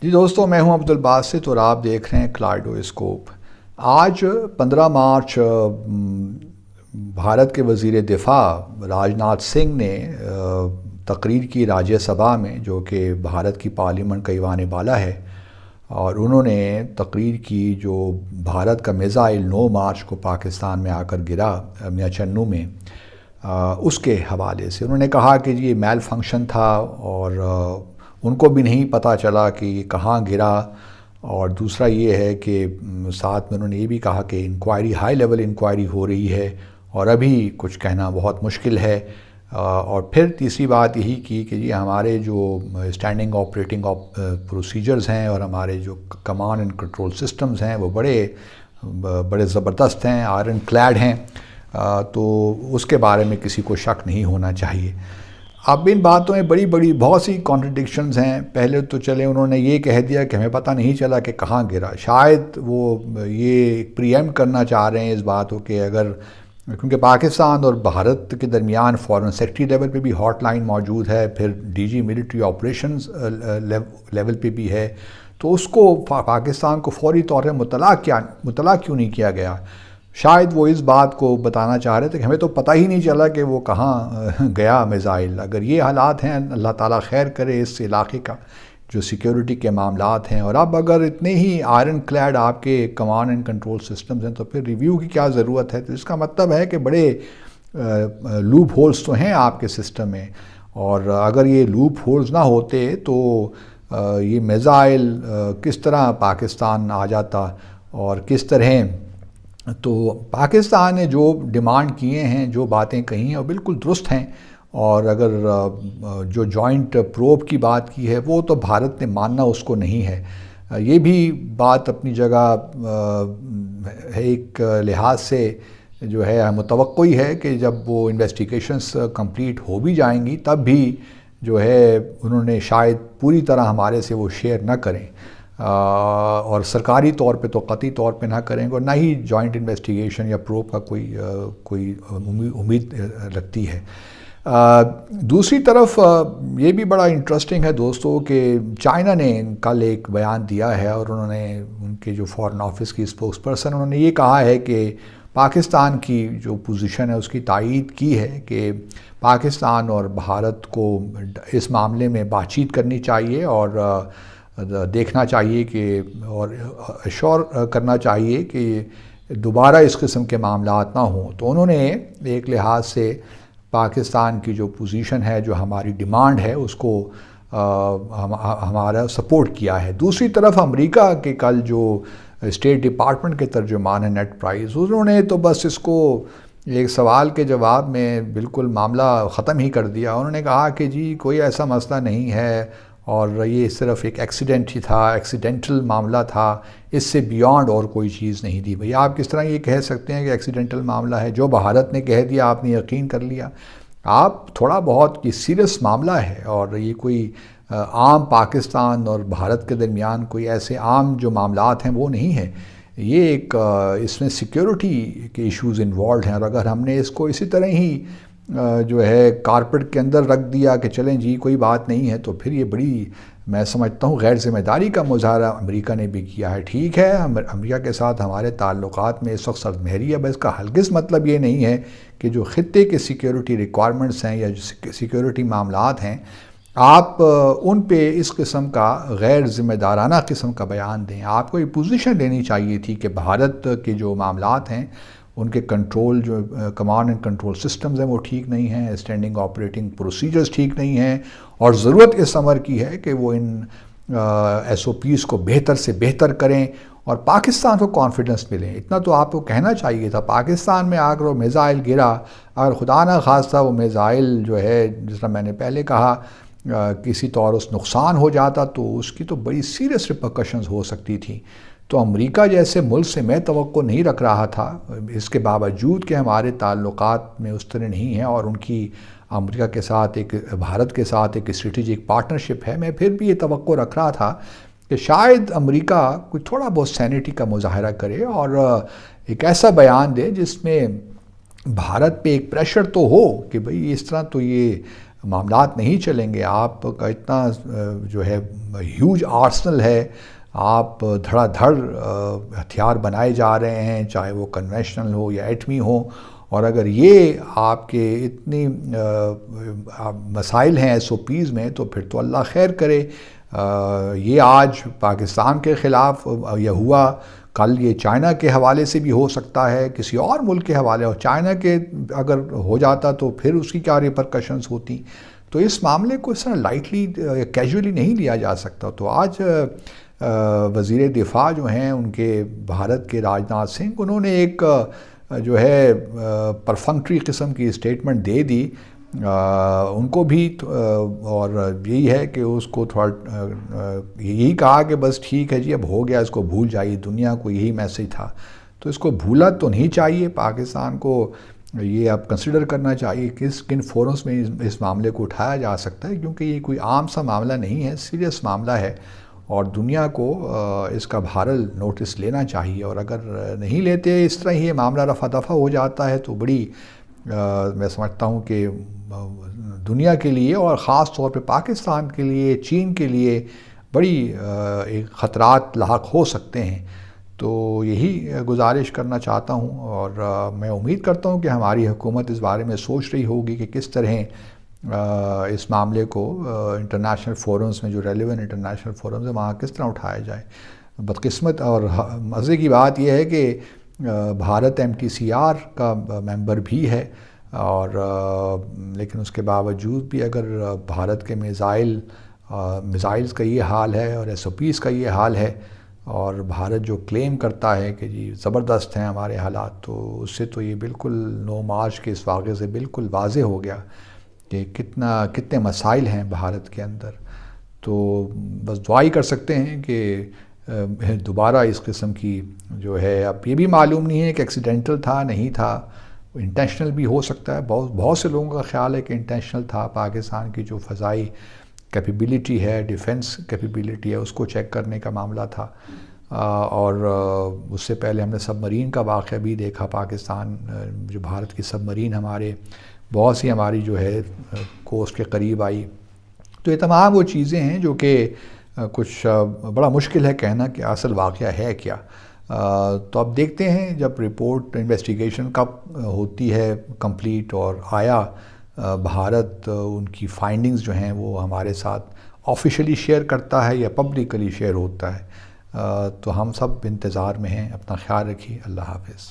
جی دوستوں، میں ہوں عبدالباسط اور آپ دیکھ رہے ہیں کلائڈوسکوپ۔ آج 15 مارچ بھارت کے وزیر دفاع راجناتھ سنگھ نے تقریر کی راجیہ سبھا میں، جو کہ بھارت کی پارلیمنٹ کا ایوان بالا ہے، اور انہوں نے تقریر کی جو بھارت کا میزائل 9 مارچ کو پاکستان میں آ کر گرا میاں چنو میں، اس کے حوالے سے انہوں نے کہا کہ یہ میل فنکشن تھا اور ان کو بھی نہیں پتہ چلا کہ یہ کہاں گرا۔ اور دوسرا یہ ہے کہ ساتھ میں انہوں نے یہ بھی کہا کہ انکوائری ہائی لیول انکوائری ہو رہی ہے اور ابھی کچھ کہنا بہت مشکل ہے۔ اور پھر تیسری بات یہی کی کہ یہ ہمارے جو اسٹینڈنگ آپریٹنگ پروسیجرز ہیں اور ہمارے جو کمانڈ اینڈ کنٹرول سسٹمز ہیں وہ بڑے زبردست ہیں، آئرن کلیڈ ہیں، تو اس کے بارے میں کسی کو شک نہیں ہونا چاہیے۔ اب ان باتوں میں بہت سی کانٹرڈکشنز ہیں۔ پہلے تو چلے انہوں نے یہ کہہ دیا کہ ہمیں پتہ نہیں چلا کہ کہاں گرا، شاید وہ یہ پریمپٹ کرنا چاہ رہے ہیں اس بات کو کہ اگر، کیونکہ پاکستان اور بھارت کے درمیان فارن سیکرٹری لیول پہ بھی ہاٹ لائن موجود ہے، پھر D G military operations level پہ بھی ہے، تو اس کو پاکستان کو فوری طور پہ مطلع کیوں نہیں کیا گیا؟ شاید وہ اس بات کو بتانا چاہ رہے تھے کہ ہمیں تو پتہ ہی نہیں چلا کہ وہ کہاں گیا میزائل۔ اگر یہ حالات ہیں، اللہ تعالیٰ خیر کرے اس علاقے کا جو سیکیورٹی کے معاملات ہیں، اور اب اگر اتنے ہی آئرن کلیڈ آپ کے کمانڈ اینڈ کنٹرول سسٹمز ہیں تو پھر ریویو کی کیا ضرورت ہے؟ تو اس کا مطلب ہے کہ بڑے لوپ ہولز تو ہیں آپ کے سسٹم میں، اور اگر یہ لوپ ہولز نہ ہوتے تو یہ میزائل کس طرح پاکستان آ جاتا اور کس طرح؟ تو پاکستان نے جو ڈیمانڈ کیے ہیں، جو باتیں کہی ہیں وہ بالکل درست ہیں، اور اگر جو جوائنٹ پروب کی بات کی ہے وہ تو بھارت نے ماننا اس کو نہیں ہے۔ یہ بھی بات اپنی جگہ ہے، ایک لحاظ سے جو ہے متوقع ہے کہ جب وہ انویسٹیگیشنز کمپلیٹ ہو بھی جائیں گی تب بھی جو ہے انہوں نے شاید پوری طرح ہمارے سے وہ شیئر نہ کریں، اور سرکاری طور پہ تو قطعی طور پہ نہ کریں گے، اور نہ ہی جوائنٹ انویسٹیگیشن یا پروب کا کوئی امید لگتی ہے۔ دوسری طرف یہ بھی بڑا انٹرسٹنگ ہے دوستوں کہ چائنا نے کل ایک بیان دیا ہے، اور انہوں نے ان کے جو فارن آفس کی اسپوکس پرسن، انہوں نے یہ کہا ہے کہ پاکستان کی جو پوزیشن ہے اس کی تائید کی ہے کہ پاکستان اور بھارت کو اس معاملے میں بات چیت کرنی چاہیے اور دیکھنا چاہیے کہ، اور اشور کرنا چاہیے کہ دوبارہ اس قسم کے معاملات نہ ہوں۔ تو انہوں نے ایک لحاظ سے پاکستان کی جو پوزیشن ہے، جو ہماری ڈیمانڈ ہے، اس کو ہمارا سپورٹ کیا ہے۔ دوسری طرف امریکہ کے کل جو اسٹیٹ ڈپارٹمنٹ کے ترجمان ہیں نیڈ پرائس، انہوں نے تو بس اس کو ایک سوال کے جواب میں بالکل معاملہ ختم ہی کر دیا۔ انہوں نے کہا کہ جی کوئی ایسا مسئلہ نہیں ہے، اور یہ صرف ایک ایکسیڈنٹ ہی تھا، ایکسیڈنٹل معاملہ تھا، اس سے بیانڈ اور کوئی چیز نہیں تھی۔ بھئی آپ کس طرح یہ کہہ سکتے ہیں کہ ایکسیڈنٹل معاملہ ہے؟ جو بھارت نے کہہ دیا آپ نے یقین کر لیا؟ آپ تھوڑا بہت یہ سیریس معاملہ ہے، اور یہ کوئی عام پاکستان اور بھارت کے درمیان کوئی ایسے عام جو معاملات ہیں وہ نہیں ہے، یہ ایک اس میں سیکیورٹی کے ایشوز انوالوڈ ہیں، اور اگر ہم نے اس کو اسی طرح ہی جو ہے کارپٹ کے اندر رکھ دیا کہ چلیں جی کوئی بات نہیں ہے، تو پھر یہ بڑی، میں سمجھتا ہوں، غیر ذمہ داری کا مظاہرہ امریکہ نے بھی کیا ہے۔ ٹھیک ہے، امریکہ کے ساتھ ہمارے تعلقات میں اس وقت سرد مہری ہے، بس اس کا ہرگز مطلب یہ نہیں ہے کہ جو خطے کے سیکیورٹی ریکوائرمنٹس ہیں یا جو سیکیورٹی معاملات ہیں، آپ ان پہ اس قسم کا غیر ذمہ دارانہ قسم کا بیان دیں۔ آپ کو یہ پوزیشن لینی چاہیے تھی کہ بھارت کے جو معاملات ہیں ان کے کنٹرول، جو کمانڈ اینڈ کنٹرول سسٹمز ہیں وہ ٹھیک نہیں ہیں، اسٹینڈنگ آپریٹنگ پروسیجرز ٹھیک نہیں ہیں، اور ضرورت اس امر کی ہے کہ وہ ان ایس او پیز کو بہتر سے بہتر کریں اور پاکستان کو کانفیڈنس ملے۔ اتنا تو آپ کو کہنا چاہیے تھا۔ پاکستان میں آ کر وہ میزائل گرا، اگر خدا نہ خواستہ وہ میزائل جو ہے، جس طرح میں نے پہلے کہا، کسی طور اس نقصان ہو جاتا تو اس کی تو بڑی سیریس ریپرکشنز ہو سکتی تھیں۔ تو امریکہ جیسے ملک سے میں توقع نہیں رکھ رہا تھا، اس کے باوجود کہ ہمارے تعلقات میں اس طرح نہیں ہیں، اور ان کی امریکہ کے ساتھ بھارت کے ساتھ ایک اسٹریٹجک پارٹنرشپ ہے، میں پھر بھی یہ توقع رکھ رہا تھا کہ شاید امریکہ کوئی تھوڑا بہت سینٹی کا مظاہرہ کرے اور ایک ایسا بیان دے جس میں بھارت پہ ایک پریشر تو ہو کہ بھئی اس طرح تو یہ معاملات نہیں چلیں گے، آپ کا اتنا جو ہے ہیوج آرسنل ہے، آپ دھڑا دھڑ ہتھیار بنائے جا رہے ہیں، چاہے وہ کنونشنل ہو یا ایٹمی ہو، اور اگر یہ آپ کے اتنی مسائل ہیں SOPs میں، تو پھر تو اللہ خیر کرے۔ یہ آج پاکستان کے خلاف یہ ہوا، کل یہ چائنا کے حوالے سے بھی ہو سکتا ہے، کسی اور ملک کے حوالے، اور چائنا کے اگر ہو جاتا تو پھر اس کی کیا ریپرکشنز ہوتی۔ تو اس معاملے کو اس طرح لائٹلی کیجولی نہیں لیا جا سکتا۔ تو آج وزیر دفاع جو ہیں ان کے بھارت کے راجناتھ سنگھ، انہوں نے ایک جو ہے پرفنکٹری قسم کی اسٹیٹمنٹ دے دی ان کو بھی، اور یہی ہے کہ اس کو تھوڑا یہی کہا کہ بس ٹھیک ہے جی اب ہو گیا، اس کو بھول جائیے، دنیا کو یہی میسج تھا۔ تو اس کو بھولا تو نہیں چاہیے، پاکستان کو یہ اب کنسیڈر کرنا چاہیے کہ کن فورمز میں اس معاملے کو اٹھایا جا سکتا ہے، کیونکہ یہ کوئی عام سا معاملہ نہیں ہے، سیریس معاملہ ہے، اور دنیا کو اس کا بہرحال نوٹس لینا چاہیے۔ اور اگر نہیں لیتے، اس طرح ہی یہ معاملہ رفع دفع ہو جاتا ہے، تو بڑی میں سمجھتا ہوں کہ دنیا کے لیے اور خاص طور پہ پاکستان کے لیے، چین کے لیے بڑی ایک خطرات لاحق ہو سکتے ہیں۔ تو یہی گزارش کرنا چاہتا ہوں، اور میں امید کرتا ہوں کہ ہماری حکومت اس بارے میں سوچ رہی ہوگی کہ کس طرح اس معاملے کو انٹرنیشنل فورمز میں، جو ریلیونٹ انٹرنیشنل فورمز ہیں، وہاں کس طرح اٹھایا جائے۔ بدقسمت اور مزے کی بات یہ ہے کہ بھارت MTCR کا ممبر بھی ہے، اور لیکن اس کے باوجود بھی اگر بھارت کے میزائلز کا یہ حال ہے اور SOPs کا یہ حال ہے، اور بھارت جو کلیم کرتا ہے کہ جی زبردست ہیں ہمارے حالات، تو اس سے تو یہ بالکل نو مارچ کے اس واقعے سے بالکل واضح ہو گیا کہ کتنے مسائل ہیں بھارت کے اندر۔ تو بس دعا ہی کر سکتے ہیں کہ دوبارہ اس قسم کی جو ہے، اب یہ بھی معلوم نہیں ہے کہ ایکسیڈنٹل تھا نہیں تھا، انٹینشنل بھی ہو سکتا ہے، بہت سے لوگوں کا خیال ہے کہ انٹینشنل تھا۔ پاکستان کی جو فضائی کیپیبلٹی ہے، ڈیفنس کیپیبلٹی ہے، اس کو چیک کرنے کا معاملہ تھا، اور اس سے پہلے ہم نے سب مرین کا واقعہ بھی دیکھا۔ پاکستان جو بھارت کی سب مرین بہت سی ہماری جو ہے کوسٹ کے قریب آئی۔ تو یہ تمام وہ چیزیں ہیں جو کہ کچھ بڑا مشکل ہے کہنا کہ اصل واقعہ ہے کیا۔ تو اب دیکھتے ہیں جب رپورٹ انویسٹیگیشن کب ہوتی ہے کمپلیٹ، اور آیا بھارت ان کی فائنڈنگز جو ہیں وہ ہمارے ساتھ آفیشلی شیئر کرتا ہے یا پبلکلی شیئر ہوتا ہے۔ تو ہم سب انتظار میں ہیں۔ اپنا خیال رکھیے۔ اللہ حافظ۔